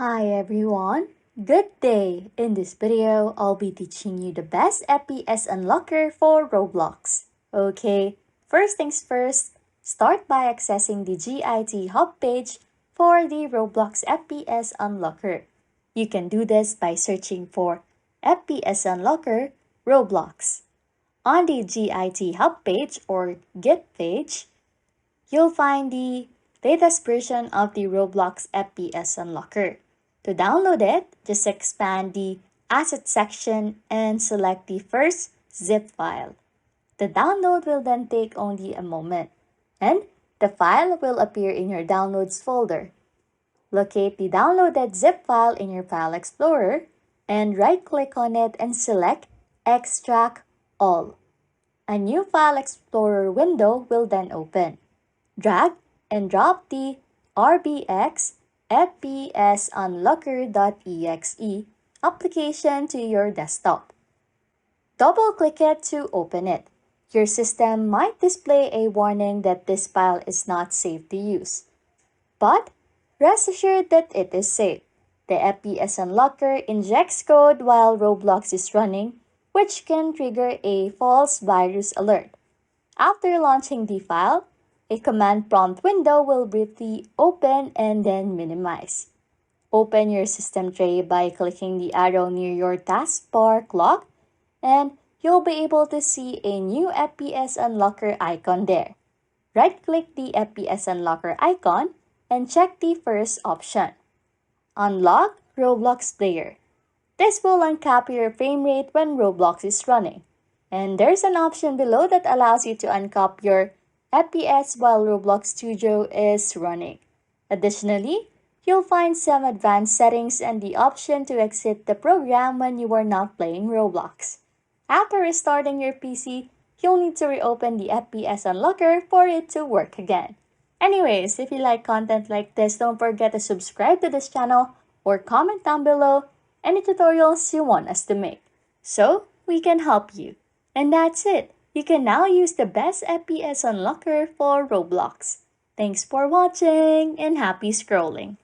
Hi everyone, good day! In this video, I'll be teaching you the best FPS unlocker for Roblox. Okay, first things first, start by accessing the GIT hub page for the Roblox FPS unlocker. You can do this by searching for FPS unlocker Roblox. On the GIT hub page or Git page, you'll find the latest version of the Roblox FPS Unlocker. To download it, just expand the Asset section and select the first zip file. The download will then take only a moment, and the file will appear in your Downloads folder. Locate the downloaded zip file in your File Explorer and right-click on it and select Extract All. A new File Explorer window will then open. Drag and drop the RBX FPSUnlocker.exe application to your desktop. Double-click it to open it. Your system might display a warning that this file is not safe to use. But rest assured that it is safe. The FPS Unlocker injects code while Roblox is running, which can trigger a false virus alert. After launching the file, a command prompt window will briefly open and then minimize. Open your system tray by clicking the arrow near your taskbar clock, and you'll be able to see a new FPS Unlocker icon there. Right-click the FPS Unlocker icon and check the first option. Unlock Roblox Player. This will uncap your frame rate when Roblox is running. And there's an option below that allows you to uncap your FPS while Roblox Studio is running. Additionally, you'll find some advanced settings and the option to exit the program when you are not playing Roblox. After restarting your PC, you'll need to reopen the FPS Unlocker for it to work again. Anyways, if you like content like this, don't forget to subscribe to this channel or comment down below any tutorials you want us to make, so we can help you. And that's it. You can now use the best FPS unlocker for Roblox. Thanks for watching and happy scrolling!